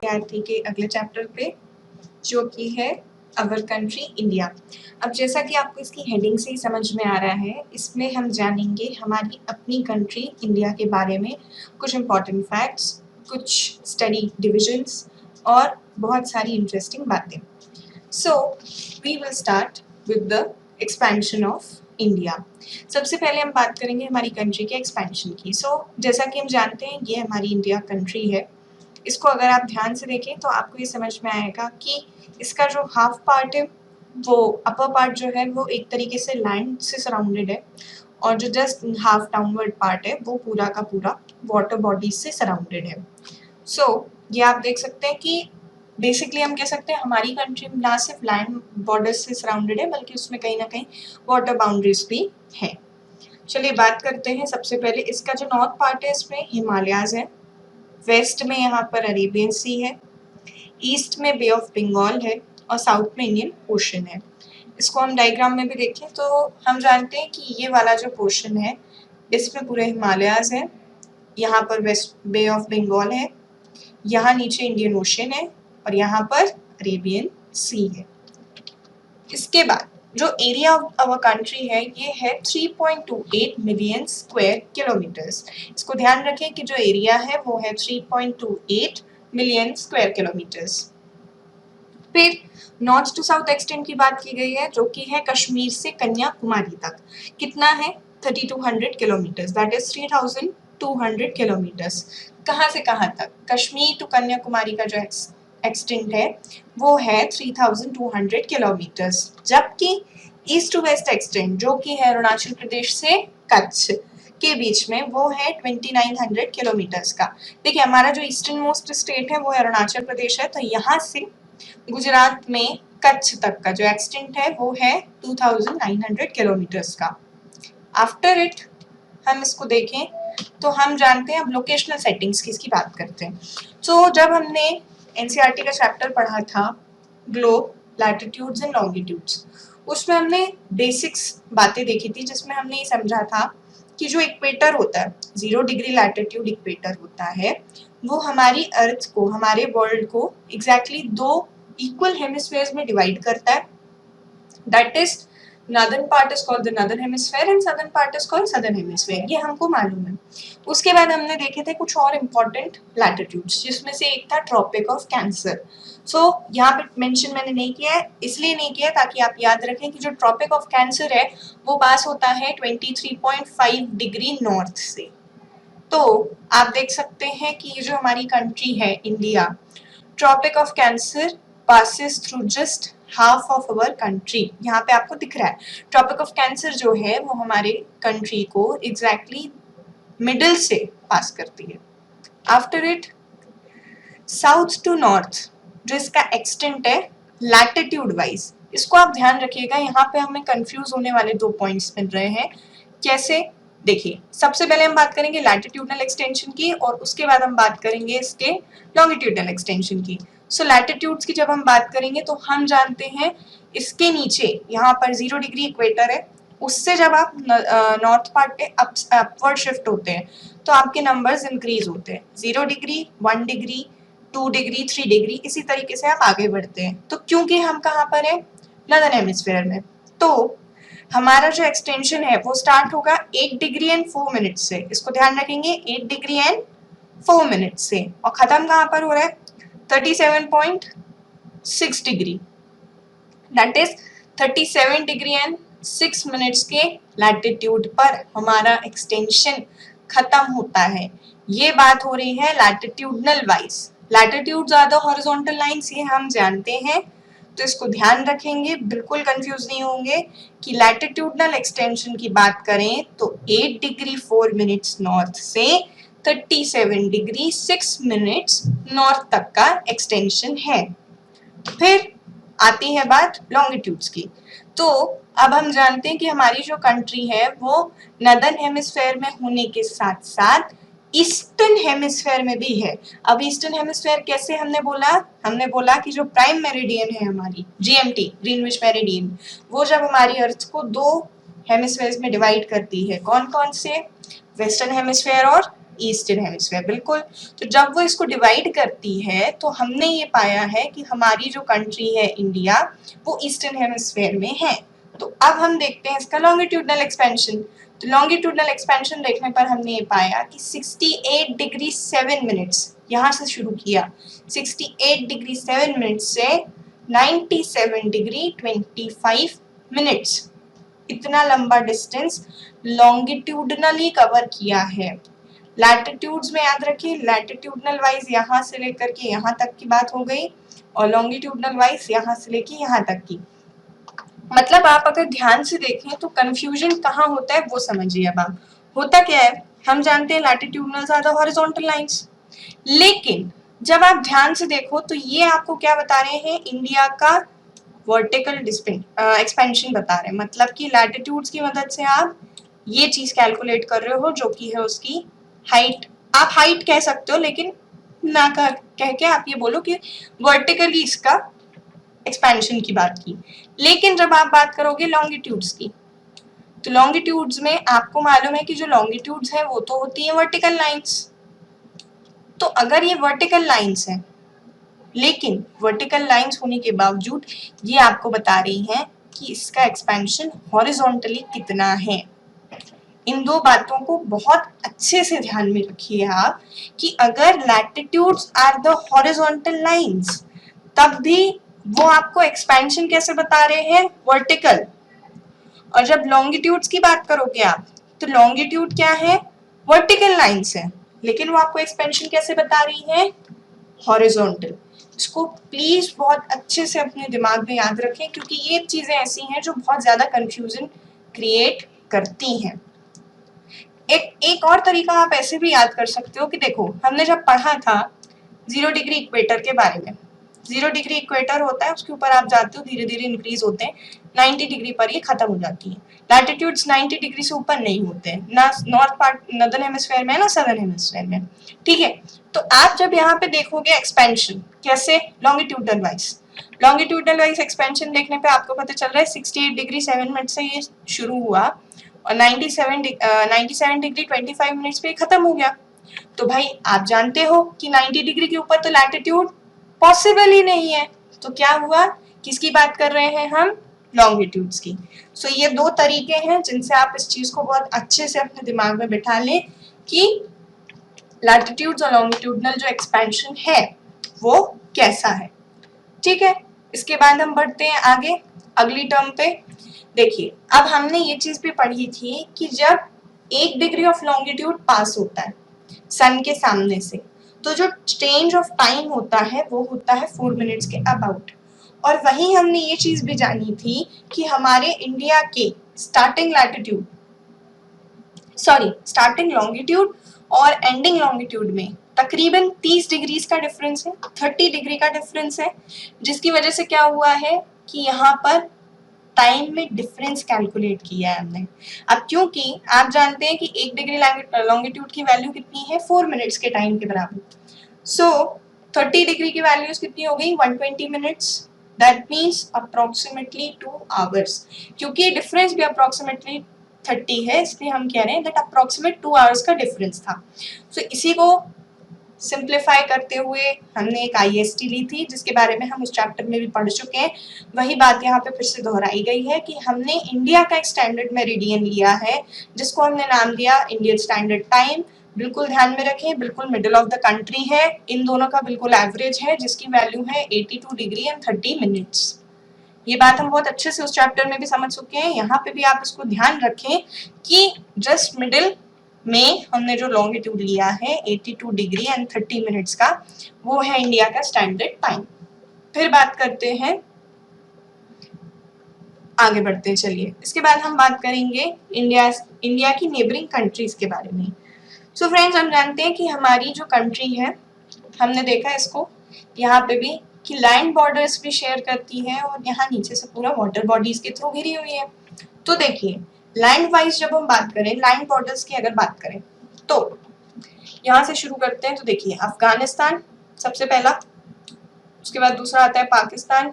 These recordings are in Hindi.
जीकेआरटी के अगले चैप्टर पे, जो कि है अवर कंट्री इंडिया। अब जैसा कि आपको इसकी हेडिंग से ही समझ में आ रहा है, इसमें हम जानेंगे हमारी अपनी कंट्री इंडिया के बारे में कुछ इम्पॉर्टेंट फैक्ट्स, कुछ स्टडी डिविजन्स और बहुत सारी इंटरेस्टिंग बातें। So we will start with the expansion of India. सबसे पहले हम बात करेंगे हमारी कंट्री के एक्सपेंशन की। जैसा कि हम जानते हैं ये हमारी इंडिया कंट्री है। इसको अगर आप ध्यान से देखें तो आपको ये समझ में आएगा कि इसका जो हाफ पार्ट है, वो अपर पार्ट जो है वो एक तरीके से लैंड से सराउंडेड है, और जो जस्ट हाफ डाउनवर्ड पार्ट है वो पूरा का पूरा वाटर बॉडीज से सराउंडेड है। ये आप देख सकते हैं कि बेसिकली हम कह सकते हैं हमारी कंट्री ना सिर्फ लैंड बॉर्डर्स से सराउंडेड है, बल्कि उसमें कहीं ना कहीं वाटर बाउंड्रीज भी है। चलिए बात करते हैं। सबसे पहले इसका जो नॉर्थ पार्ट है इसमें हिमालयाज है, वेस्ट में यहाँ पर अरेबियन सी है, ईस्ट में बे ऑफ बंगाल है और साउथ में इंडियन ओशन है। इसको हम डायग्राम में भी देखें तो हम जानते हैं कि ये वाला जो पोर्शन है इसमें पूरे हिमालयाज है, यहाँ पर वेस्ट बे ऑफ बंगाल है, यहाँ नीचे इंडियन ओशन है और यहाँ पर अरेबियन सी है। इसके बाद जो एरिया ऑफ आवर कंट्री है ये है 3.28 मिलियन स्क्वायर किलोमीटर्स। इसको ध्यान रखें कि जो एरिया है वो है 3.28 मिलियन स्क्वायर किलोमीटर्स। फिर नॉर्थ टू साउथ एक्सटेंट की बात की गई है, जो कि है कश्मीर से कन्याकुमारी तक। कितना है? 3200 किलोमीटर्स, दैट इज 3200 किलोमीटर्स। कहाँ से कहाँ तक? कश्मीर टू कन्याकुमारी का जो एक्सटेंट है वो है 3200 किलोमीटर्स, जबकि ईस्ट टू वेस्ट एक्सटेंट जो कि है अरुणाचल प्रदेश से कच्छ के बीच में वो है 2900 किलोमीटर्स का। देखिए हमारा जो ईस्टर्न मोस्ट स्टेट है वो है अरुणाचल प्रदेश है, तो यहाँ से गुजरात में कच्छ तक का जो एक्सटेंट है वो है 2900 किलोमीटर्स का। आफ्टर इट हम इसको देखें तो हम जानते हैं, अब लोकेशनल सेटिंग्स की इसकी बात करते हैं। जब हमने एनसीईआरटी का चैप्टर पढ़ा था ग्लोब, लैटिट्यूड्स एंड लॉन्गिट्यूड्स, उसमें हमने बेसिक्स बातें देखी थी, जिसमें हमने ये समझा था कि जो इक्वेटर होता है, 0 डिग्री लैटिट्यूड इक्वेटर होता है, वो हमारी अर्थ को, हमारे वर्ल्ड को एग्जैक्टली 2 इक्वल हेमिस्फीयर्स में डिवाइड करता है। That is northern part is called the northern hemisphere and southern part is called southern hemisphere, ये हमको मालूम है। उसके बाद हमने देखे थे कुछ और इम्पोर्टेंट लैटिट्यूड्स, जिसमें से एक था ट्रॉपिक ऑफ कैंसर। यहाँ पे मेंशन मैंने नहीं किया है, इसलिए नहीं किया ताकि आप याद रखें कि जो ट्रॉपिक ऑफ कैंसर है वो पास होता है 23.5 डिग्री नॉर्थ से। तो आप देख सकते हैं कि ये जो हमारी कंट्री है India, tropic of cancer passes through just half of our country. यहाँ पे आपको दिख रहा है ट्रॉपिक ऑफ कैंसर जो है वो हमारे कंट्री को एग्जैक्टली मिडिल से पास करती है। After it south to north जो इसका एक्सटेंट है लैटिट्यूड वाइज, इसको आप ध्यान रखिएगा, यहाँ पे हमें कंफ्यूज होने वाले 2 पॉइंट्स मिल रहे हैं। कैसे? देखिए सबसे पहले हम बात करेंगे लैटिट्यूडनल एक्सटेंशन की और उसके बाद हम बात करेंगे इसके लॉन्गिट्यूडनल एक्सटेंशन की। लैटिट्यूड्स की जब हम बात करेंगे तो हम जानते हैं इसके नीचे यहाँ पर 0 डिग्री इक्वेटर है, उससे जब आप नॉर्थ पार्ट पे अपवर्ड शिफ्ट होते हैं तो आपके नंबर्स इंक्रीज होते हैं, 0 डिग्री, 1 डिग्री, 2 डिग्री, 3 डिग्री, इसी तरीके से आप आगे बढ़ते हैं। तो क्योंकि हम कहाँ पर है? नॉर्दर्न हेमिस्फीयर में, तो हमारा जो एक्सटेंशन है वो स्टार्ट होगा 8 डिग्री एंड 4 मिनट से। इसको ध्यान रखेंगे, 8 डिग्री एंड 4 मिनट से, और खत्म कहाँ पर हो रहा है? 37.6 degree, that is 37 degree and 6 minutes के लैटिट्यूड पर हमारा एक्सटेंशन खत्म होता है। ये बात हो रही है latitudinal wise. Latitudes are the horizontal lines, ये हम जानते हैं, तो इसको ध्यान रखेंगे, बिल्कुल कंफ्यूज नहीं होंगे कि लैटिट्यूडनल एक्सटेंशन की बात करें तो 8 डिग्री 4 मिनट्स नॉर्थ से 37 डिग्री 6 मिनट्स नॉर्थ तक का एक्सटेंशन है। फिर आती है बात लॉन्गिट्यूड्स की। तो अब हम जानते हैं कि हमारी जो कंट्री है वो नॉर्दर्न हेमिस्फीयर में होने के साथ साथ ईस्टर्न हेमिस्फीयर में भी है। अब ईस्टर्न हेमिस्फीयर कैसे हमने बोला कि जो प्राइम मेरिडियन है हमारी जीएमटी, ग्रीनविच मेरिडियन, वो जब हमारी अर्थ को 2 हेमिस्फीयर्स में डिवाइड करती है, कौन कौन से? वेस्टर्न हेमिस्फीयर और ईस्टर्न हेमिस्फेयर, बिल्कुल। तो जब वो इसको डिवाइड करती है तो हमने ये पाया है कि हमारी जो कंट्री है इंडिया वो ईस्टर्न हेमिस्फेयर में है। तो अब हम देखते हैं इसका लॉन्गिट्यूडनल एक्सपेंशन। तो लॉन्गिट्यूडनल एक्सपेंशन देखने पर हमने ये पाया कि 68 डिग्री 7 मिनट्स यहाँ से शुरू किया, 68 डिग्री 7 मिनट्स से 97 डिग्री 25 मिनट्स, इतना लंबा डिस्टेंस लॉन्गिट्यूडनली कवर किया है। लैटिट्यूड्स में याद रखिए, लैटिट्यूडनल वाइज यहाँ से लेकर के यहाँ तक की बात हो गई और लॉन्गिट्यूडनल वाइज यहाँ से लेके यहाँ तक की। मतलब आप अगर ध्यान से देखें तो कंफ्यूजन कहाँ होता है वो समझिए। अब आप होता क्या है, हम जानते हैं latitudinal are the horizontal lines, लेकिन जब आप ध्यान से देखो तो ये आपको क्या बता रहे हैं, इंडिया का वर्टिकल एक्सपेंशन बता रहे हैं। मतलब कि लैटिट्यूड्स की मदद से आप ये चीज कैलकुलेट कर रहे हो जो कि है उसकी हाइट। आप हाइट कह सकते हो, लेकिन ना कह के आप ये बोलो कि वर्टिकली इसका एक्सपेंशन की बात की। लेकिन जब आप बात करोगे लॉन्गिट्यूड्स की, तो लॉन्गिट्यूड्स में आपको मालूम है कि जो लॉन्गिट्यूड्स है वो तो होती है वर्टिकल लाइंस। तो अगर ये वर्टिकल लाइंस है, लेकिन वर्टिकल लाइंस होने के बावजूद ये आपको बता रही हैं कि इसका एक्सपेंशन हॉरिजॉन्टली कितना है। इन दो बातों को बहुत अच्छे से ध्यान में रखिए आप कि अगर latitudes are the horizontal lines तब भी वो आपको एक्सपेंशन कैसे बता रहे हैं, वर्टिकल। और जब लॉन्गिट्यूड्स की बात करोगे आप, तो लॉन्गिट्यूड क्या है, वर्टिकल लाइंस है, लेकिन वो आपको एक्सपेंशन कैसे बता रही है, हॉरिजॉन्टल। इसको प्लीज बहुत अच्छे से अपने दिमाग में याद रखें, क्योंकि ये चीजें ऐसी हैं जो बहुत ज्यादा कंफ्यूजन क्रिएट करती हैं। एक और तरीका आप ऐसे भी याद कर सकते हो कि देखो, हमने जब पढ़ा था 0 डिग्री इक्वेटर के बारे में, 0 डिग्री इक्वेटर होता है, उसके ऊपर आप जाते हो धीरे धीरे इंक्रीज होते हैं, 90 डिग्री पर ये खत्म हो जाती है। लैटिट्यूड्स 90 डिग्री से ऊपर नहीं होते हैं, ना नॉर्थ पार्ट नॉर्दर्न हेमिस्फेयर में, ना सदर्न हेमिस्फेयर में, ठीक है। तो आप जब यहाँ पे देखोगे एक्सपेंशन कैसे, longitudinal wise, longitudinal wise expansion देखने पे आपको पता चल रहा है 68 डिग्री 7 मिनट से ये शुरू हुआ और 97 डिग्री 25 मिनट्स पे खत्म हो गया। तो भाई आप जानते हो कि 90 डिग्री के ऊपर तो लैटिट्यूड पॉसिबल ही नहीं है। तो क्या हुआ, किसकी बात कर रहे हैं हम, लॉन्गिट्यूड्स की। सो ये दो तरीके हैं जिनसे आप इस चीज को बहुत अच्छे से अपने दिमाग में बिठा लें कि लैटिट्यूड्स और लॉन्गिट्यूडनल जो एक्सपेंशन है वो कैसा है, ठीक है। इसके बाद हम बढ़ते हैं आगे अगली टर्म पे। देखिए, अब हमने ये चीज भी पढ़ी थी कि जब 1 डिग्री ऑफ लॉन्गिट्यूड पास होता है सन के सामने से, तो जो चेंज ऑफ टाइम होता है वो होता है 4 मिनट्स के अबाउट। और वहीं हमने ये चीज भी जानी थी कि हमारे इंडिया के starting latitude, sorry starting longitude और एंडिंग लॉन्गिट्यूड में तकरीबन 30 डिग्रीज का डिफरेंस है, 30 डिग्री का डिफरेंस है, जिसकी वजह से क्या हुआ है कि यहाँ पर टाइम में डिफरेंस कैलकुलेट किया है हमने। अब क्योंकि आप जानते हैं कि 1 डिग्री लॉन्गिट्यूड की वैल्यू कितनी है, 4 मिनट्स के टाइम के बराबर। सो 30 डिग्री की वैल्यूज कितनी हो गई, 120 minutes, that means approximately 2 hours. क्योंकि डिफरेंस भी अप्रोक्सीमेटली 30 है, इसलिए हम कह रहे हैं दैट अप्रोक्सीमेट 2 आवर्स का डिफरेंस था। सो इसी को सिंप्लीफाई करते हुए हमने एक IST ली थी, जिसके बारे में हम उस चैप्टर में भी पढ़ चुके हैं। वही बात यहाँ पे फिर से दोहराई गई है कि हमने इंडिया का एक स्टैंडर्ड मेरिडियन लिया है, जिसको हमने नाम दिया इंडियन स्टैंडर्ड टाइम। बिल्कुल ध्यान में रखें, बिल्कुल मिडिल ऑफ द कंट्री है, इन दोनों का बिल्कुल एवरेज है, जिसकी वैल्यू है 82 डिग्री एंड 30 मिनट्स। ये बात हम बहुत अच्छे से उस चैप्टर में भी समझ चुके हैं। यहाँ पे भी आप इसको ध्यान रखें कि जस्ट मिडिल में हमने जो लॉन्गिट्यूड लिया है 82 डिग्री एंड 30 मिनट्स का, वो है इंडिया का स्टैंडर्ड टाइम। फिर बात करते हैं, आगे बढ़ते हैं, चलिए। इसके बाद हम बात करेंगे इंडिया की नेबरिंग कंट्रीज के बारे में। सो फ्रेंड्स, हम जानते हैं कि हमारी जो कंट्री है, हमने देखा इसको यहाँ पे भी कि लैंड बॉर्डर्स भी शेयर करती है और यहाँ नीचे से पूरा वाटर बॉडीज के थ्रू घिरी हुई है। तो देखिए, लैंड वाइज जब हम बात करें, लैंड बॉर्डर्स की अगर बात करें, तो यहाँ से शुरू करते हैं। तो देखिए, अफगानिस्तान सबसे पहला, उसके बाद दूसरा आता है पाकिस्तान,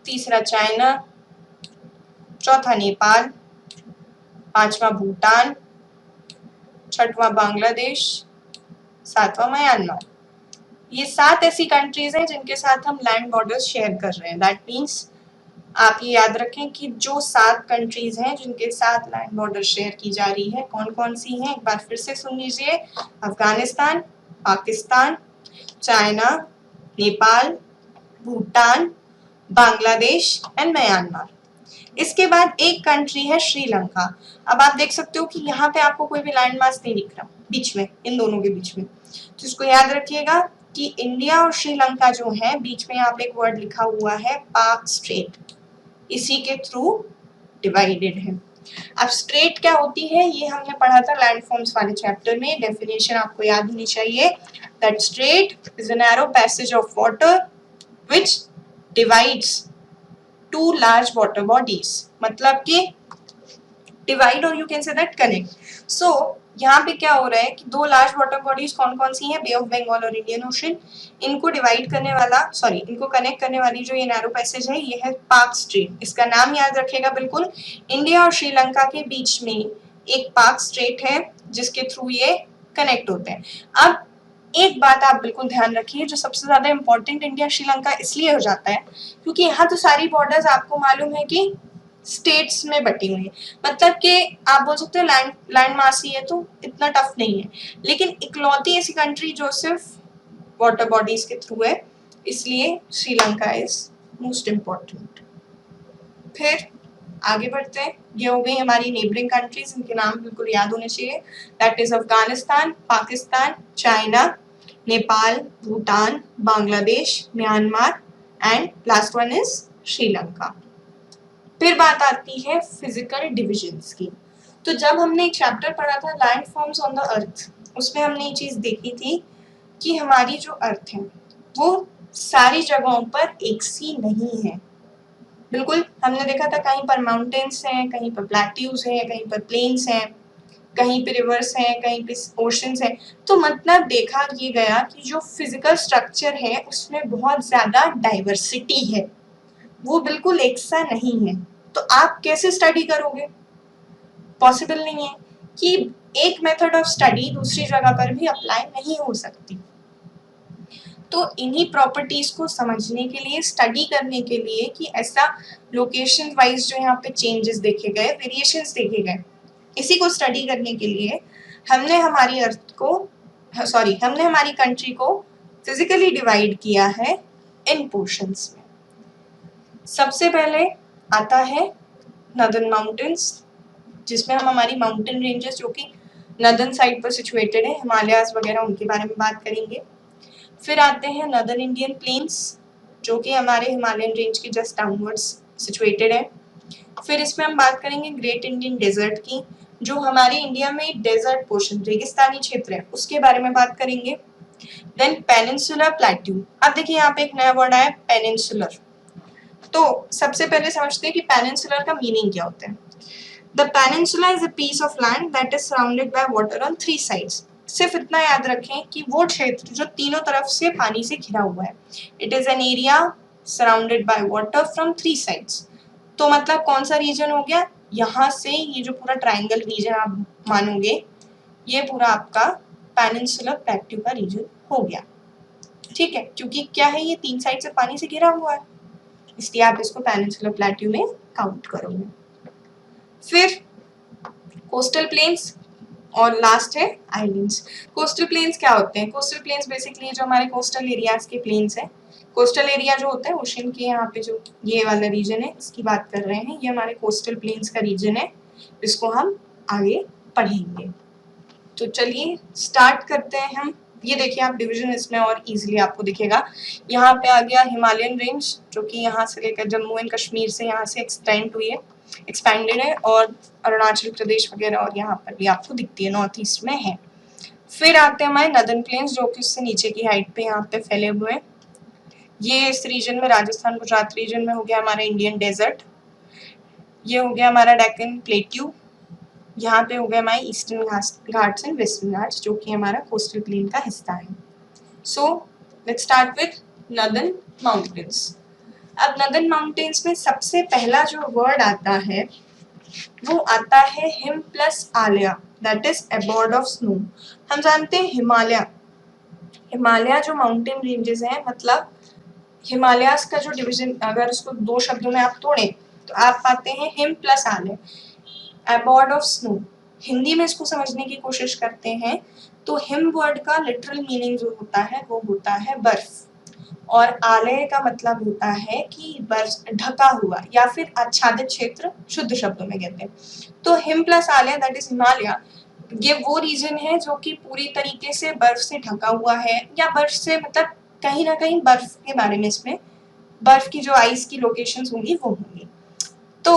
तीसरा चाइना, चौथा नेपाल, पांचवा भूटान, छठवां बांग्लादेश, सातवां म्यांमार। ये 7 ऐसी कंट्रीज हैं जिनके साथ हम लैंड बॉर्डर्स शेयर कर रहे हैं। दैट मीन्स आप ये याद रखें कि जो 7 कंट्रीज हैं जिनके साथ लैंड बॉर्डर शेयर की जा रही है, कौन कौन सी हैं, एक बार फिर से सुन लीजिए। Afghanistan, Pakistan, China, Nepal, Bhutan, Bangladesh and Myanmar. इसके बाद एक कंट्री है श्रीलंका। अब आप देख सकते हो कि यहाँ पे आपको कोई भी लैंड मास नहीं दिख रहा बीच में, इन दोनों के बीच में। तो इसको याद रखिएगा कि इंडिया और श्रीलंका जो है, बीच में यहाँ पे एक वर्ड लिखा हुआ है पाक स्ट्रेट, इसी के थ्रू डिवाइडेड है। अब स्ट्रेट क्या होती है ये हमने पढ़ा था लैंड फॉर्म्स वाले चैप्टर में। डेफिनेशन आपको याद होनी चाहिए। That strait is a narrow passage of water which divides two large water bodies, मतलब कि divide or you can say that connect. So यहाँ पे क्या हो रहा है कि 2 लार्ज वाटर बॉडीज कौन कौन सी हैं, बे ऑफ बंगाल और इंडियन ओशन। इनको डिवाइड करने वाला, सॉरी, इनको कनेक्ट करने वाली जो ये नैरो पैसेज है ये है पाक स्ट्रेट। इसका नाम याद रखिएगा बिल्कुल। इंडिया और श्रीलंका के बीच में एक पाक स्ट्रेट है जिसके थ्रू ये कनेक्ट होते हैं। अब एक बात आप बिल्कुल ध्यान रखिए, जो सबसे ज्यादा इंपॉर्टेंट इंडिया श्रीलंका इसलिए हो जाता है क्योंकि यहाँ तो सारी बॉर्डर्स आपको मालूम है कि स्टेट्स में बटी हुई है। मतलब कि आप बोल सकते हो लैंड मास ही है तो इतना टफ नहीं है, लेकिन इकलौती ऐसी कंट्री जो सिर्फ वाटर बॉडीज के थ्रू है, इसलिए श्रीलंका इज मोस्ट इम्पोर्टेंट। फिर आगे बढ़ते हैं। ये हो गई हमारी नेबरिंग कंट्रीज, इनके नाम बिल्कुल याद होने चाहिए। That is Afghanistan, Pakistan, China, Nepal, Bhutan, Bangladesh, Myanmar and last one is Sri Lanka. फिर बात आती है फिजिकल डिविजन्स की। तो जब हमने एक चैप्टर पढ़ा था land forms on the earth, उसमें हमने ये चीज देखी थी कि हमारी जो अर्थ है वो सारी जगहों पर एक सी नहीं है। बिल्कुल, हमने देखा था कहीं पर माउंटेन्स हैं, कहीं पर प्लेट्यूज हैं, कहीं पर प्लेन्स हैं, कहीं पे रिवर्स हैं, कहीं पे ओशंस हैं। तो मतलब देखा ये गया कि जो फिजिकल स्ट्रक्चर है उसमें बहुत ज्यादा डाइवर्सिटी है, वो बिल्कुल एक सा नहीं है। तो आप कैसे स्टडी करोगे? पॉसिबल नहीं है कि एक मेथड ऑफ स्टडी दूसरी जगह पर भी अप्लाई नहीं हो सकती। तो इन्हीं प्रॉपर्टीज को समझने के लिए, स्टडी करने के लिए कि ऐसा लोकेशन वाइज जो यहाँ पे चेंजेस देखे गए, वेरिएशंस देखे गए, इसी को स्टडी करने के लिए हमने हमारी अर्थ को, सॉरी, हमने हमारी कंट्री को फिजिकली डिवाइड किया है इन पोर्शंस में। सबसे पहले आता है नदर्न माउंटेन्स, जिसमें हम हमारी माउंटेन रेंजेस जो कि नदर्न साइड पर सिचुएटेड है, हिमालयाज वगैरह, उनके बारे में बात करेंगे। फिर आते हैं नदर्न इंडियन प्लेन्स, जो कि हमारे हिमालयन रेंज के जस्ट डाउनवर्ड्स सिचुएटेड है। फिर इसमें हम बात करेंगे ग्रेट इंडियन डेजर्ट की, जो हमारे इंडिया में डेजर्ट पोर्शन, रेगिस्तानी क्षेत्र है, उसके बारे में बात करेंगे। Then peninsular plateau. अब देखिए यहाँ पे एक नया वर्ड आया, पेनिनसुलर। तो सबसे पहले समझते हैं कि पेनिनसुलर का मीनिंग क्या होता है। The peninsula is a piece of land that is surrounded by water on 3 sides. सिर्फ इतना याद रखें कि वो क्षेत्र जो तीनों तरफ से पानी से घिरा हुआ है, it is an area surrounded by water from 3 sides. तो मतलब कौन सा रीजन हो गया, यहाँ से ये जो पूरा ट्राइंगल रीजन आप मानोगे, ये पूरा आपका पेनिनसुलर प्लेट्यू का रीजन हो गया। ठीक है, क्योंकि क्या है, ये 3 साइड से पानी से घिरा हुआ है, इसलिए आप इसको पेनिनसुलर प्लेट्यू में काउंट करोगे। फिर कोस्टल प्लेन्स और लास्ट है आइलैंड्स। कोस्टल प्लेन्स क्या होते हैं? कोस्टल प्लेन्स बेसिकली जो हमारे कोस्टल एरियाज के प्लेन्स हैं। कोस्टल एरिया जो होता है ओशन के, यहाँ पे जो ये वाला रीजन है इसकी बात कर रहे हैं, ये हमारे कोस्टल प्लेन्स का रीजन है, इसको हम आगे पढ़ेंगे। तो चलिए स्टार्ट करते हैं हम। ये देखिए आप डिवीजन इसमें और इजीली आपको दिखेगा। यहाँ पे आ गया हिमालयन रेंज, जो कि यहाँ से लेकर जम्मू एंड कश्मीर से यहाँ से एक्सटेंड हुई है, एक्सपैंडेड है, और अरुणाचल प्रदेश वगैरह और यहाँ पर भी आपको दिखती है, नॉर्थ ईस्ट में है। फिर आते हैं हमारे नदर्न प्लेन्स, जो कि उससे नीचे की हाइट पे यहाँ पे फैले हुए हैं। ये इस रीजन में, राजस्थान गुजरात रीजन में हो गया हमारा इंडियन डेजर्ट, ये हो गया हमारा डेक्कन प्लेट्यू, यहाँ पे हो गया हमारे eastern Ghats and western Ghats, जो कि हमारा कोस्टल प्लेन का हिस्सा है। So let's start with northern mountains. अब नदर्न माउंटेन्स में सबसे पहला जो वर्ड आता है वो आता है हिम प्लस आलिया। That is abode of snow. हम जानते हैं हिमालय, हिमालय जो माउंटेन रेंजेस हैं, मतलब हिमालयास का जो डिवीजन अगर उसको दो शब्दों में आप तोड़ें तो आप पाते हैं हिम प्लस आलय, अबॉर्ड ऑफ स्नो। हिंदी में इसको समझने की कोशिश करते हैं तो हिम वर्ड का लिटरल मीनिंग जो होता है वो होता है बर्फ, और आलय का मतलब होता है कि बर्फ ढका हुआ या फिर आच्छादित क्षेत्र, शुद्ध शब्दों में कहते हैं। तो हिम प्लस आलय दैट इज हिमालय, ये वो रीजन है जो कि पूरी तरीके से बर्फ से ढका हुआ है, या बर्फ से मतलब कहीं ना कहीं बर्फ के बारे में, इसमें बर्फ की जो आइस की लोकेशंस होंगी वो होंगी। तो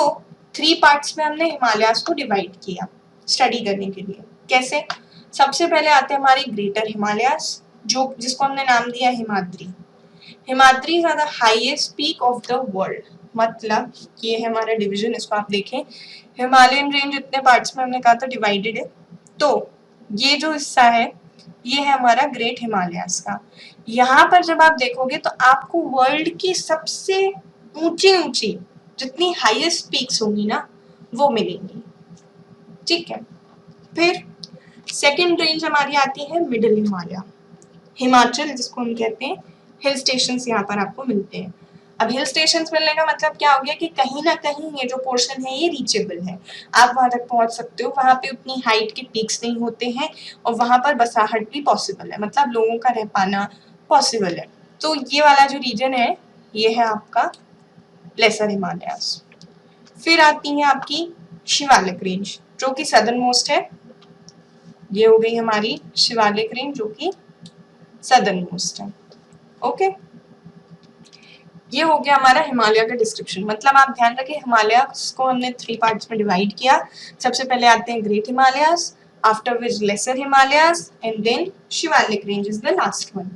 3 पार्ट्स में हमने हिमालयास को डिवाइड किया स्टडी करने के लिए। कैसे? सबसे पहले आते हैं हमारी ग्रेटर हिमालयास, जो जिसको हमने नाम दिया Himadri. Himadri are the highest peak of the world, मतलब ये है हमारा डिवीजन। इसको आप देखें, हिमालयन रेंज इतने पार्ट्स में हमने कहा था डिवाइडेड है, तो ये जो हिस्सा है ये है हमारा ग्रेट हिमालयास का। यहाँ पर जब आप देखोगे तो आपको वर्ल्ड की सबसे ऊंची ऊंची जितनी हाईएस्ट पीक्स होंगी ना वो मिलेंगी, ठीक है। फिर सेकंड रेंज हमारी आती है मिडिल हिमालय, हिमाचल जिसको हम कहते हैं। हिल स्टेशंस यहाँ पर आपको मिलते हैं। अब हिल स्टेशंस मिलने का मतलब क्या हो गया कि कहीं ना कहीं ये जो पोर्शन है ये रीचेबल है, आप वहां तक पहुंच सकते हो, वहां पे उतनी हाइट के पीक्स नहीं होते हैं और वहां पर बसाहट भी पॉसिबल है, मतलब लोगों का रह पाना पॉसिबल है। तो ये वाला जो रीजन है ये है आपका लेसर हिमालयास। फिर आती है आपकी शिवालिक रेंज जो कि सदर्न मोस्ट है, ये हो गई हमारी शिवालिक रेंज जो कि सदर्न मोस्ट है। ओके, ये हो गया हमारा हिमालय का डिस्क्रिप्शन। मतलब आप ध्यान रखें हिमालय को हमने 3 पार्ट्स में डिवाइड किया। सबसे पहले आते हैं great Himalayas, after which lesser Himalayas and then Shivalik range is the last one.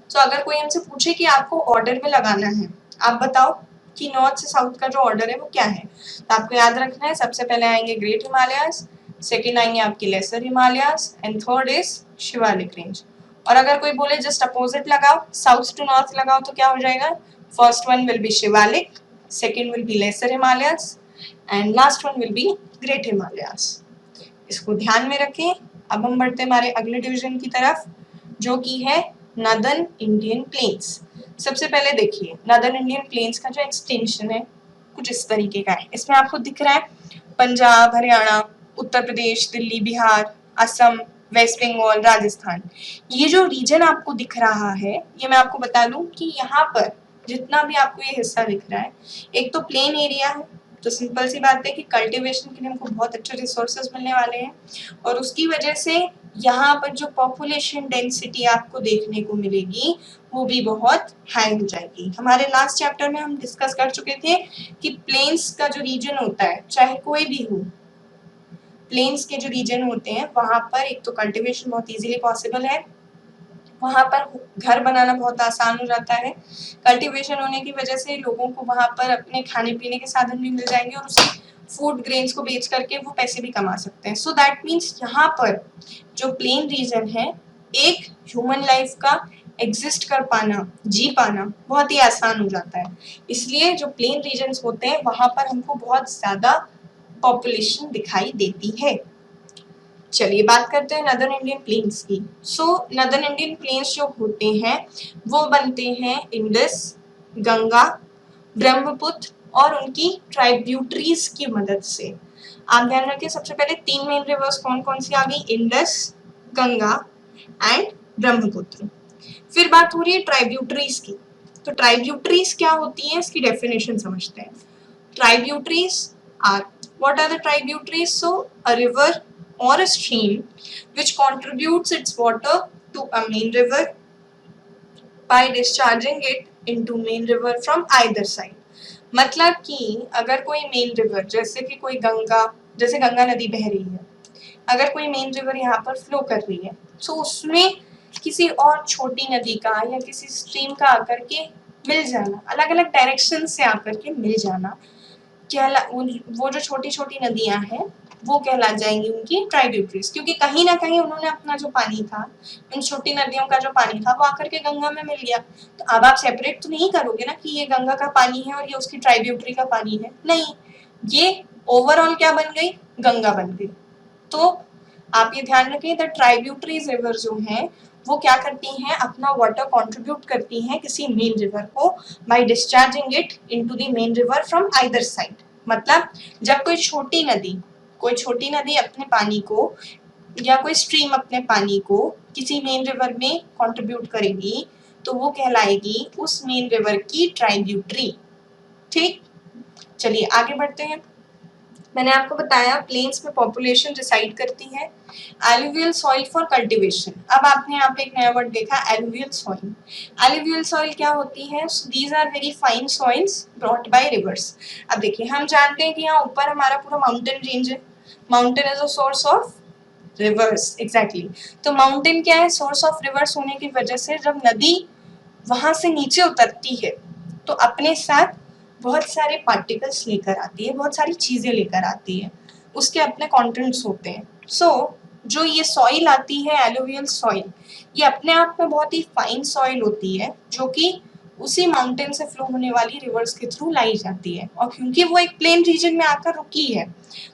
तो अगर कोई हमसे पूछे कि आपको ऑर्डर में लगाना है, आप बताओ कि नॉर्थ से साउथ का जो ऑर्डर है वो क्या है, तो आपको याद रखना है सबसे पहले आएंगे ग्रेट हिमालयास, सेकेंड आएंगे आपके lesser Himalayas and third is Shivalik range. और अगर कोई बोले जस्ट अपोजिट लगाओ, साउथ टू नॉर्थ लगाओ, तो क्या हो जाएगा? First one will be Shivalik, second will be lesser Himalayas and last one will be great Himalayas. इसको ध्यान में रखें। अब हम बढ़ते हमारे अगले डिवीजन की तरफ जो कि है नदर्न इंडियन प्लेन्स। सबसे पहले देखिए नदर्न इंडियन प्लेन्स का जो एक्सटेंशन है कुछ इस तरीके का है। इसमें आपको दिख रहा है पंजाब, हरियाणा, उत्तर प्रदेश, दिल्ली, बिहार, असम, वेस्ट बंगाल, राजस्थान। ये जो रीजन आपको दिख रहा है ये मैं आपको बता दूं कि यहाँ पर जितना भी आपको ये हिस्सा दिख रहा है, एक तो प्लेन एरिया है, तो सिंपल सी बात है कि कल्टीवेशन के लिए हमको बहुत अच्छे रिसोर्सेज मिलने वाले हैं, और उसकी वजह से यहाँ पर जो पॉपुलेशन डेंसिटी आपको देखने को मिलेगी वो भी बहुत हाई हो जाएगी। हमारे लास्ट चैप्टर में हम डिस्कस कर चुके थे कि प्लेन्स का जो रीजन होता है चाहे कोई भी हो, प्लेन्स के जो रीजन होते हैं वहां पर एक तो कल्टीवेशन बहुत इजीली पॉसिबल है, वहां पर घर बनाना बहुत आसान हो जाता है, कल्टीवेशन होने की वजह से लोगों को वहां पर अपने खाने पीने के साधन भी मिल जाएंगे और उसी फूड ग्रेन्स को बेच करके वो पैसे भी कमा सकते हैं। सो दैट मीन्स यहाँ पर जो प्लेन रीजन है एक ह्यूमन लाइफ का एग्जिस्ट कर पाना, जी पाना बहुत ही आसान हो जाता है। इसलिए जो प्लेन रीजन्स होते हैं वहां पर हमको बहुत ज्यादा पॉपुलेशन दिखाई देती है। चलिए बात करते हैं नदर्न इंडियन प्लेन्स की। सो नदर्न इंडियन प्लेन्स जो होते हैं वो बनते हैं इंडस, गंगा, ब्रह्मपुत्र और उनकी ट्राइब्यूटरीज की मदद से। आप ध्यान रखिए सबसे पहले 3 मेन रिवर्स कौन कौन सी आ गई? Indus, Ganga and Brahmaputra. फिर बात हो रही है ट्राइब्यूटरीज की। तो ट्राइब्यूटरीज क्या होती है इसकी डेफिनेशन समझते हैं। Tributaries are, what are the tributaries? So a river or a stream which contributes its water to a main river by discharging it into main river from either side. मतलब कि अगर कोई मेन रिवर जैसे कि कोई गंगा, जैसे गंगा नदी बह रही है, अगर कोई मेन रिवर यहाँ पर फ्लो कर रही है तो उसमें किसी और छोटी नदी का या किसी स्ट्रीम का आकर के मिल जाना, अलग अलग डायरेक्शन से आकर के मिल जाना, वो जो छोटी छोटी नदियां हैं वो कहला जाएंगी उनकी ट्राइब्यूटरीज, क्योंकि कहीं ना कहीं उन्होंने अपना जो पानी था, उन छोटी नदियों का जो पानी था वो आकर के गंगा में मिल गया। तो अब आप सेपरेट तो नहीं करोगे ना कि ये गंगा का पानी है और ये उसकी ट्राइब्यूटरी का पानी है, नहीं, ये ओवरऑल क्या बन गई? गंगा बन गई। तो आप ये ध्यान रखें, द ट्राइब्यूटरीज रिवर जो हैं वो क्या करती हैं, अपना वाटर कंट्रीब्यूट करती हैं किसी मेन रिवर को by discharging it into the main river from either side. मतलब जब कोई छोटी नदी अपने पानी को या कोई स्ट्रीम अपने पानी को किसी मेन रिवर में कंट्रीब्यूट करेगी तो वो कहलाएगी उस मेन रिवर की ट्राइब्यूटरी। ठीक, चलिए आगे बढ़ते हैं। मैंने आपको बताया प्लेन्स में पॉपुलेशन डिसाइड करती है एलुवियल सॉइल फॉर कल्टीवेशन। अब आपने यहाँ पे एक नया वर्ड देखा, एलुवियल सॉइल। एलुवियल सॉइल क्या होती है? These are very fine soils brought by rivers. अब देखिए, हम जानते हैं कि यहाँ ऊपर हमारा पूरा माउंटेन रेंज है, mountain is a source of reverse. Exactly, तो माउंटेन क्या है? सोर्स ऑफ रिवर्स होने की वजह से जब नदी वहां से नीचे उतरती है तो अपने साथ बहुत सारे पार्टिकल्स लेकर आती है, बहुत सारी चीजें लेकर आती है, उसके अपने कॉन्टेंट्स होते हैं। जो ये सॉइल आती है एलुवियल सॉइल, ये अपने आप में बहुत ही फाइन सॉइल होती है जो कि उसी माउंटेन से फ्लो होने वाली रिवर्स के थ्रू लाई जाती है। और क्योंकि वो एक प्लेन रीजन में आकर रुकी है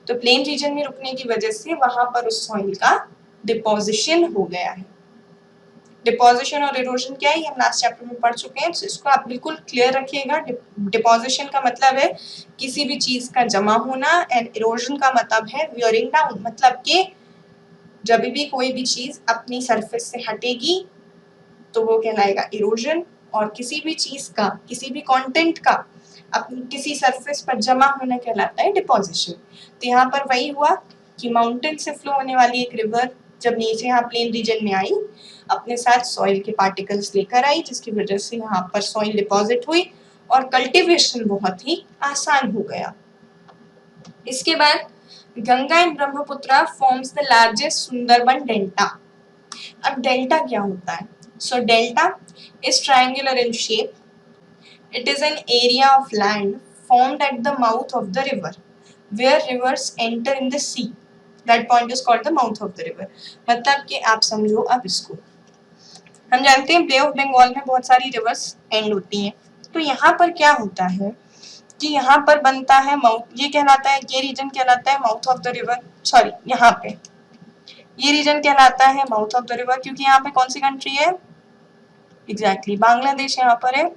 तो प्लेन रीजन में रुकने की वजह से वहां पर उस सॉइल का डिपोजिशन हो गया है। डिपोजिशन और इरोजन क्या है, ये हम लास्ट चैप्टर में पढ़ चुके हैं, तो इसको आप बिल्कुल क्लियर रखिएगा। डिपोजिशन का मतलब है किसी भी चीज का जमा होना, एंड इरोजन का मतलब है वियरिंग डाउन, मतलब कि जब भी कोई भी चीज अपनी सरफेस से हटेगी तो वो कहलाएगा इरोजन, और किसी भी चीज का, किसी भी कंटेंट का अपनी किसी सरफेस पर जमा होना कहलाता है डिपोजिशन। तो यहाँ पर वही हुआ कि माउंटेन से फ्लो होने वाली एक रिवर जब नीचे यहाँ प्लेन रीजन में आई, अपने साथ सॉइल के पार्टिकल्स लेकर आई, जिसकी वजह से यहाँ पर सॉइल डिपॉजिट हुई और कल्टीवेशन बहुत ही आसान हो गया। इसके बाद Ganga and Brahmaputra forms the largest Sundarban delta. अब डेल्टा क्या होता है? So delta is triangular in shape. It is an area of land formed at the mouth of the river, where rivers enter in the sea. That point is called the mouth of the river. मतलब कि आप समझो अब इसको, हम जानते हैं बे ऑफ बंगाल में बहुत सारी रिवर्स एंड होती हैं, तो यहाँ पर क्या होता है कि यहाँ पर बनता है माउथ, ये कहलाता है, ये रीजन कहलाता है mouth of the river. Sorry, यहाँ पे ये रीजन कहलाता है माउथ ऑफ द रिवर, क्योंकि यहाँ पे कौन सी कंट्री है? एग्जैक्टली बांग्लादेश यहाँ पर है।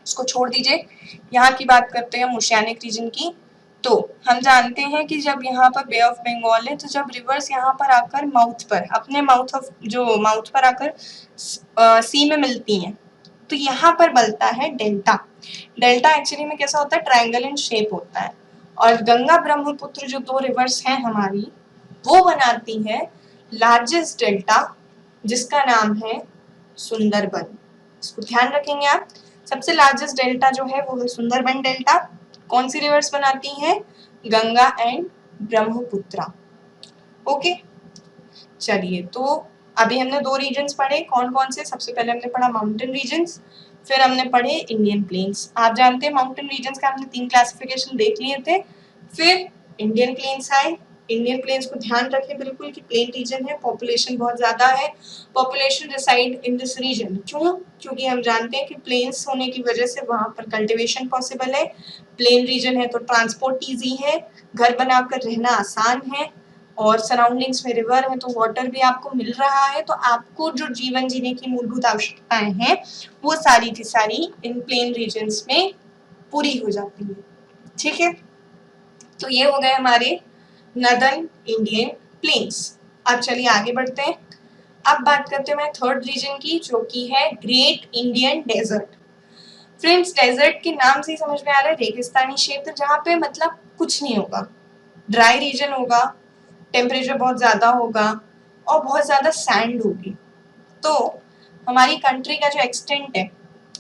उसको छोड़ दीजिए, यहाँ की बात करते हैं ओशियानिक रीजन की। तो हम जानते हैं कि जब यहाँ पर बे ऑफ बंगाल है, तो जब रिवर्स यहाँ पर आकर माउथ पर, अपने माउथ पर आकर सी में मिलती हैं, तो यहाँ पर बनता है डेल्टा। डेल्टा एक्चुअली में कैसा होता है? ट्रायंगल इन शेप होता है। और गंगा ब्रह्मपुत्र जो दो रिवर्स हैं हमारी, वो बनाती है लार्जेस्ट डेल्टा, जिसका नाम है सुंदरबन। इसको ध्यान रखेंगे आप, सबसे लार्जेस्ट डेल्टा जो है वो है सुंदरबन डेल्टा। कौन सी रिवर्स बनाती हैं? गंगा एंड ब्रह्मपुत्र। ओके, चलिए, तो अभी हमने दो रीजन्स पढ़े, कौन कौन से? सबसे पहले हमने पढ़ा माउंटेन रीजन्स, फिर हमने पढ़े इंडियन प्लेन्स। आप जानते हैं माउंटेन रीजन्स का हमने 3 क्लासिफिकेशन देख लिए थे। फिर इंडियन प्लेन्स आए। इंडियन प्लेन्स को ध्यान रखें बिल्कुल कि प्लेन रीजन है, पॉपुलेशन बहुत ज्यादा है, population reside in this region. क्यों? क्योंकि हम जानते हैं कि प्लेन्स होने की वजह से वहां पर कल्टीवेशन पॉसिबल है, प्लेन रीजन है तो ट्रांसपोर्ट ईजी है, घर बनाकर रहना आसान है, और सराउंडिंग्स में रिवर है तो वाटर भी आपको मिल रहा है, तो आपको जो जीवन जीने की मूलभूत आवश्यकताएं हैं वो सारी की सारी इन प्लेन रीजन्स में पूरी हो जाती है। ठीक है, तो ये हो गए हमारे नदर्न इंडियन प्लेन्स। अब चलिए आगे बढ़ते हैं। अब बात करते हैं थर्ड रीजन की, जो कि है great Indian desert. Friends, desert के नाम से ही समझ में आ रहा है रेगिस्तानी क्षेत्र, जहाँ पे मतलब कुछ नहीं होगा, ड्राई रीजन होगा, टेम्परेचर बहुत ज़्यादा होगा और बहुत ज़्यादा सैंड होगी। तो हमारी कंट्री का जो एक्सटेंट है,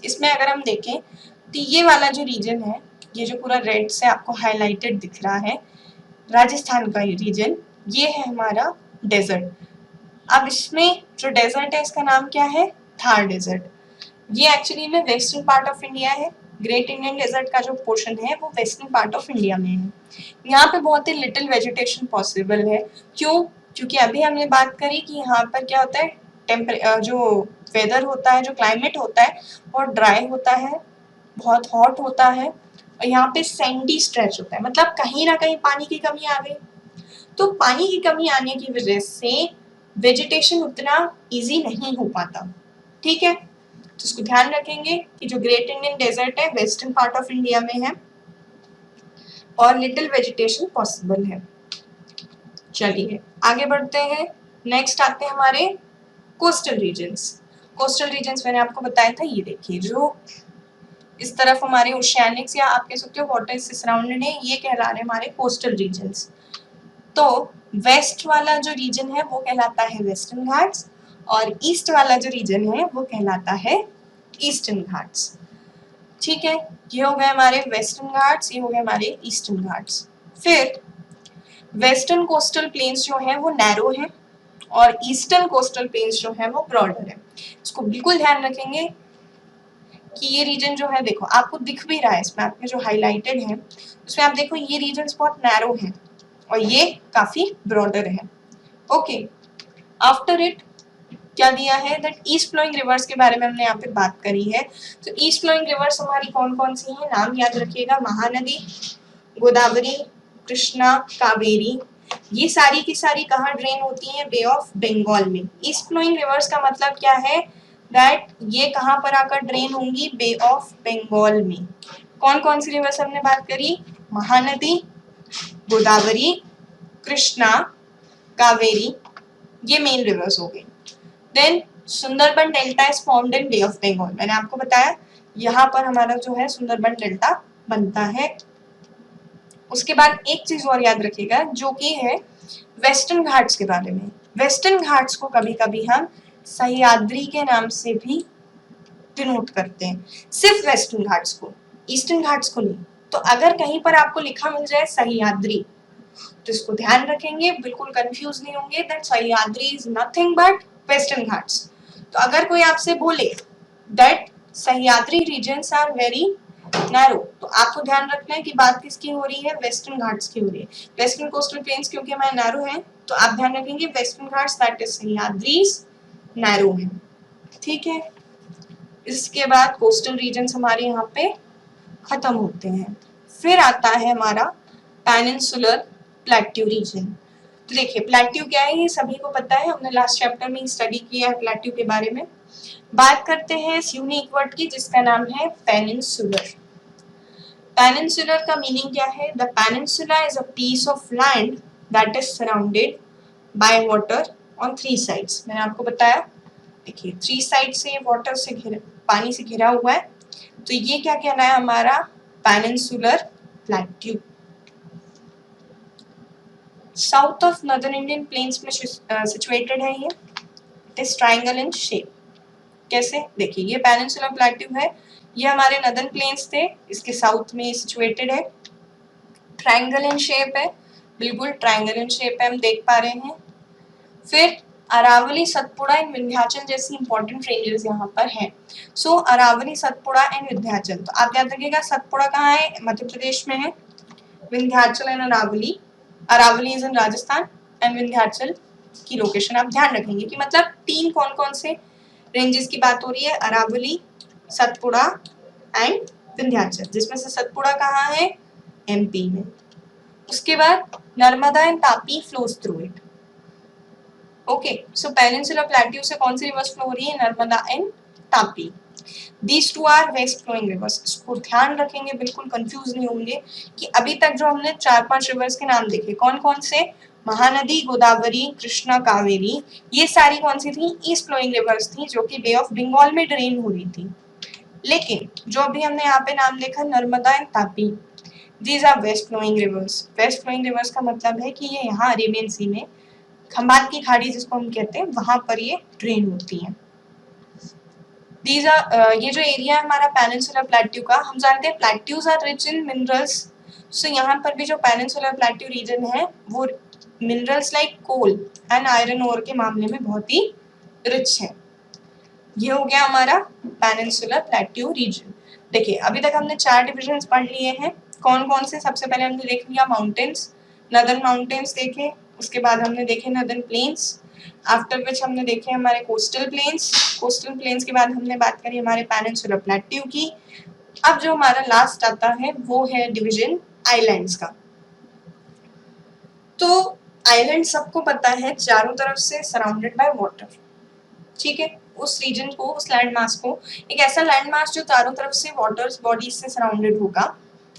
इसमें अगर हम देखें तो ये वाला जो रीजन है, ये जो पूरा रेड से आपको हाईलाइटेड दिख रहा है, राजस्थान का ये रीजन, ये है हमारा डेजर्ट। अब इसमें जो डेजर्ट है इसका नाम क्या है? थार डेजर्ट। ये एक्चुअली में वेस्टर्न पार्ट ऑफ इंडिया है। ग्रेट इंडियन डेजर्ट का जो पोर्शन है वो वेस्टर्न पार्ट ऑफ इंडिया में है। यहाँ पे बहुत ही लिटिल वेजिटेशन पॉसिबल है। क्यों? क्योंकि अभी हमने बात करी कि यहाँ पर क्या होता है, जो वेदर होता है, जो क्लाइमेट होता है, बहुत ड्राई होता है, बहुत हॉट होता है, और यहाँ पे सैंडी स्ट्रेच होता है, मतलब कहीं ना कहीं पानी की कमी आ गई। तो पानी की कमी आने की वजह से वेजिटेशन उतना इजी नहीं हो पाता, ठीक है। तो इसको ध्यान रखेंगे कि जो ग्रेट इंडियन डेजर्ट है वेस्टर्न पार्ट ऑफ इंडिया में है और लिटिल वेजिटेशन पॉसिबल है। चलिए आगे बढ़ते हैं। नेक्स्ट आते हैं हमारे कोस्टल रीजन्स। कोस्टल रीजन्स मैंने आपको बताया था, ये देखिए जो इस तरफ हमारे ओशियानिक्स या आप कह सकते हो वाटर से सराउंडेड है, ये कहला रहे हमारे कोस्टल रीजन्स। तो वेस्ट वाला जो रीजन है वो कहलाता है वेस्टर्न घाट्स और ईस्ट वाला जो रीजन है वो कहलाता है ईस्टर्न घाट्स, ठीक है। ये हो गए हमारे वेस्टर्न घाट्स, ये हो गए हमारे ईस्टर्न घाट्स। फिर वेस्टर्न कोस्टल प्लेन्स जो है वो नैरो है और ईस्टर्न कोस्टल प्लेन्स जो है वो ब्रॉडर है। इसको बिल्कुल ध्यान रखेंगे कि ये रीजन जो है, देखो आपको दिख भी रहा है इसमें आपके जो हाईलाइटेड है उसमें आप देखो ये रीजन्स बहुत नैरो हैं और ये काफी ब्रॉडर है। ओके, आफ्टर इट क्या दिया है दैट ईस्ट फ्लोइंग रिवर्स के बारे में हमने यहाँ पे बात करी है। तो ईस्ट फ्लोइंग रिवर्स हमारी कौन कौन सी हैं, नाम याद रखिएगा, महानदी, गोदावरी, कृष्णा, कावेरी। ये सारी की सारी कहाँ ड्रेन होती हैं, बे ऑफ बंगाल में। ईस्ट फ्लोइंग रिवर्स का मतलब क्या है दैट ये कहाँ पर आकर ड्रेन होंगी, बे ऑफ बंगाल में। कौन कौन सी रिवर्स हमने बात करी, महानदी, गोदावरी, कृष्णा, कावेरी, ये मेन रिवर्स हो गई। Then Sundarban delta is found in Bay of Bengal, मैंने आपको बताया यहाँ पर हमारा जो है सुंदरबन डेल्टा बनता है। उसके बाद एक चीज और याद रखिएगा जो कि है वेस्टर्न घाट्स के बारे में। वेस्टर्न घाट्स को कभी कभी हम सह्याद्री के नाम से भी डिनोट करते हैं, सिर्फ वेस्टर्न घाट्स को, ईस्टर्न घाट्स को नहीं। तो अगर कहीं पर आपको लिखा मिल जाए सह्याद्री तो इसको ध्यान रखेंगे, बिल्कुल कंफ्यूज नहीं होंगे that Sahyadri is nothing but Western Ghats. तो अगर कोई आपसे बोले that Sahyadri regions are very narrow, तो आपको ध्यान रखना है कि बात किसकी हो रही है, वेस्टर्न घाट्स की हो रही है। वेस्टर्न कोस्टल प्लेन्स क्योंकि हमारे नैरो हैं तो आप ध्यान रखेंगे western Ghats that is Sahyadris narrow है, ठीक है। इसके बाद कोस्टल रीजन्स हमारे यहाँ पे खत्म होते हैं। फिर आता है हमारा पेनिनसुलर प्लेट्यू रीजन। तो देखिए प्लेट्यू क्या है ये सभी को पता है, हमने लास्ट चैप्टर में स्टडी किया है प्लेट्यू के बारे में। बात करते हैं इस यूनिक वर्ड की जिसका नाम है पेनिनसुलर। पेनिनसुलर का मीनिंग क्या है, the peninsula is a piece of land that is surrounded by water on three sides. मैंने आपको बताया देखिए थ्री साइड से वाटर से घिरा, पानी से घिरा हुआ है, तो ये क्या कहना है हमारा peninsular plateau. South of northern Indian plains में सिचुएटेड है ये, it is triangle in shape. कैसे, देखिए ये पेनिनसुलर प्लेट्यू है, ये हमारे नॉर्दर्न प्लेन्स थे, इसके साउथ में सिचुएटेड है, ट्रायंगल इन शेप है, बिल्कुल ट्रायंगल इन शेप है हम देख पा रहे हैं। फिर अरावली, सतपुड़ा एंड विंध्याचल जैसी इंपॉर्टेंट रेंजेस यहाँ पर हैं। सो अरावली, सतपुड़ा एंड विंध्याचल, तो आप याद रखिएगा सतपुड़ा कहाँ है, मध्य प्रदेश में है, Vindhyachal and Aravalli, Aravalli is in Rajasthan and Vindhyachal की लोकेशन आप ध्यान रखेंगे कि मतलब तीन कौन कौन से रेंजेस की बात हो रही है, अरावली, सतपुड़ा एंड विंध्याचल, जिसमें से सतपुड़ा कहाँ है, एमपी में। उसके बाद Narmada and Tapi flows through it. Okay, so peninsular plateau से कौन सी रिवर्स फ्लो हो रही है, Narmada and Tapi. These two are west flowing rivers। इसको ध्यान रखेंगे, बिल्कुल कंफ्यूज नहीं होंगे कि अभी तक जो हमने चार पांच रिवर्स के नाम देखे कौन कौन से, महानदी, गोदावरी, कृष्णा, कावेरी, ये सारी कौन सी थी, ईस्ट फ्लोइंग रिवर्स थी जो कि बे ऑफ बंगाल में ड्रेन हो रही थी। लेकिन जो अभी हमने यहाँ पे नाम देखा Narmada and Tapi, these are west flowing rivers. West flowing rivers का मतलब है कि ये यहाँ अरेबियन सी में, खंबात की खाड़ी जिसको हम कहते हैं, वहां पर ये ड्रेन होती है। These are ये जो एरिया है हमारा पेनिनसुलर प्लेट्यू का, हम जानते हैं plateaus are rich in minerals. So यहाँ पर भी जो पेनिनसुलर प्लेट्यू रीजन है वो minerals like coal and iron ore के मामले में बहुत ही रिच है। ये हो गया हमारा पेनिनसुलर प्लेट्यू रीजन। देखिए अभी तक हमने चार डिविजन्स पढ़ लिए हैं, कौन कौन से, सबसे पहले हमने देख लिया माउंटेन्स, नदर्न माउंटेन्स देखे, उसके बाद हमने देखे नदर्न प्लेन्स, आफ्टर विच हमने देखे हमारे कोस्टल प्लेन्स, कोस्टल प्लेन्स के बाद हमने बात करी हमारे पेनिनसुलर प्लेट्यू की। अब जो हमारा लास्ट आता है वो है डिवीजन आइलैंड्स का। तो आइलैंड सबको पता है चारों तरफ से सराउंडेड बाय वाटर, ठीक है। उस रीजन को, उस लैंड मास को, एक ऐसा लैंड मास जो चारों तरफ से वाटर्स बॉडीज से सराउंडेड होगा,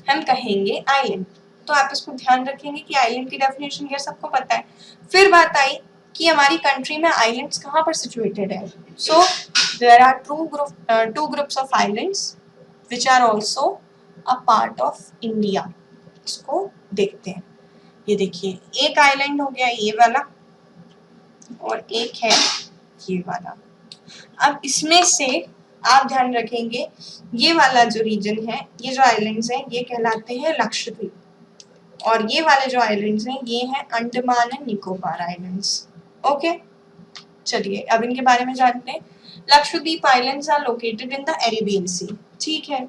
हम कहेंगे आइलैंड। तो आप इसको ध्यान रखेंगे कि आइलैंड की डेफिनेशन ये सबको पता है। फिर बात आई कि हमारी कंट्री में आइलैंड्स कहाँ पर सिचुएटेड है। So there are two groups of islands which are also a part of India. इसको देखते हैं। ये देखिए, एक आइलैंड हो गया ये वाला और एक है ये वाला। अब इसमें से आप ध्यान रखेंगे, ये वाला जो रीजन है, ये जो आइलैंड्स हैं, ये कहलाते हैं लक्षद्वीप, और ये वाले जो आइलैंड्स हैं ये हैं Andaman and Nicobar islands. Okay, चलिए अब इनके बारे में जानते हैं। Lakshadweep islands are located in the Arabian sea, ठीक है।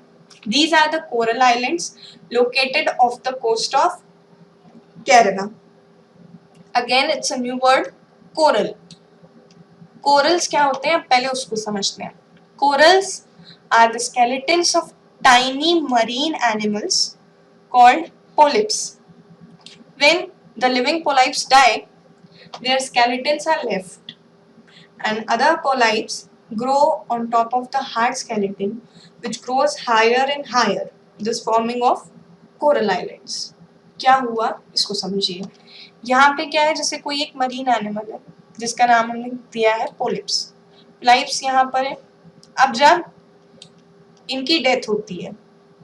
These are the coral islands located off the coast of Kerala. Again it's a new word, coral. Corals क्या होते हैं, पहले उसको समझते हैं। Corals are the skeletons of tiny marine animals called polyps. When the living polyps die, their skeletons are left, and other polyps grow on top of the hard skeleton, which grows higher and higher, thus forming of coral islands. क्या हुआ इसको समझिए। यहाँ पे क्या है, जैसे कोई एक मरीन एनिमल है जिसका नाम हमने दिया है पोलिप्स। पोलिप्स यहाँ पर है। अब जब इनकी डेथ होती है,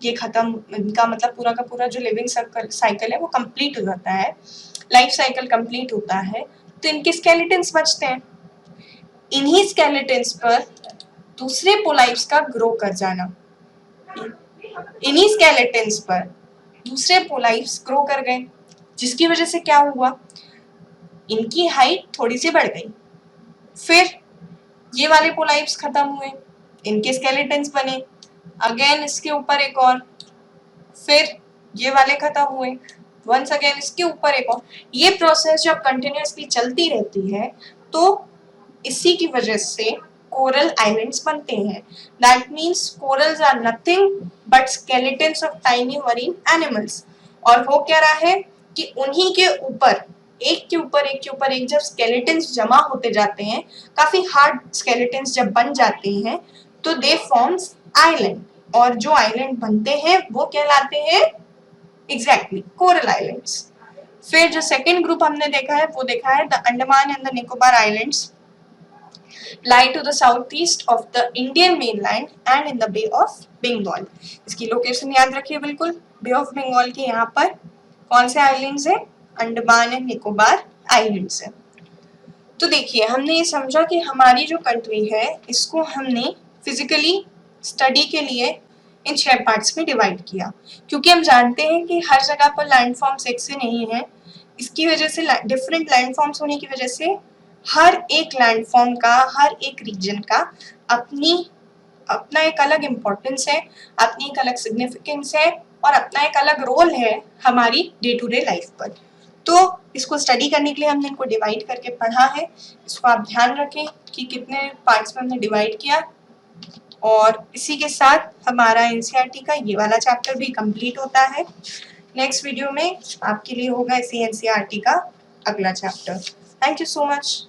ये खत्म, इनका मतलब पूरा का पूरा जो लिविंग साइकिल है वो कंप्लीट हो जाता है, लाइफ साइकिल कंप्लीट होता है, तो इनके स्केलेटन्स बचते हैं। इन्हीं स्केलेटन्स पर दूसरे पोलाइप्स का ग्रो कर जाना, इन्हीं स्केलेटन्स पर दूसरे पोलाइप्स ग्रो कर गए, जिसकी वजह से क्या हुआ, इनकी हाइट थोड़ी सी बढ़ गई। फिर ये वाले पोलाइप्स खत्म हुए, इनके स्केलेटन्स बने, अगेन इसके ऊपर एक और, फिर ये वाले खत्म हुए, वंस अगेन इसके ऊपर एक और। ये प्रोसेस जब कंटिन्यूअसली चलती रहती है तो इसी की वजह से कोरल आइलैंड्स बनते हैं। That means corals are nothing but skeletons of tiny marine animals. और हो क्या रहा है कि उन्हीं के ऊपर एक के ऊपर एक के ऊपर एक जब स्केलेटन्स जमा होते जाते हैं, काफी हार्ड स्केलेटन्स जब बन जाते हैं, तो दे फॉर्म्स आइलैंड, और जो आइलैंड बनते हैं वो कहलाते हैं एग्जैक्टली कोरल आइलैंड्स। फिर जो सेकंड ग्रुप हमने देखा है वो देखा है the Andaman and the Nicobar islands lie to the southeast of the Indian mainland and in the Bay of Bengal. इसकी लोकेशन याद रखिए बिल्कुल, बे ऑफ बंगाल के यहाँ पर कौन से आइलैंड्स हैं, अंडमान एंड निकोबार आइलैंड्स हैं। तो देखिए, हमने ये समझा कि हमारी जो कंट्री है इसको हमने फिजिकली स्टडी के लिए इन 6 पार्ट्स में डिवाइड किया, क्योंकि हम जानते हैं कि हर जगह पर लैंडफॉर्म्स एक से नहीं है। इसकी वजह से डिफरेंट लैंडफॉर्म्स होने की वजह से हर एक लैंडफॉर्म का, हर एक रीजन का अपना एक अलग इम्पोर्टेंस है, अपनी एक अलग सिग्निफिकेंस है, और अपना एक अलग रोल है हमारी डे टू डे लाइफ पर। तो इसको स्टडी करने के लिए हमने इनको डिवाइड करके पढ़ा है। इसको आप ध्यान रखें कि कितने पार्ट्स में हमने डिवाइड किया, और इसी के साथ हमारा एनसीईआरटी का ये वाला चैप्टर भी कंप्लीट होता है। नेक्स्ट वीडियो में आपके लिए होगा इसी एनसीईआरटी का अगला chapter. Thank you so much.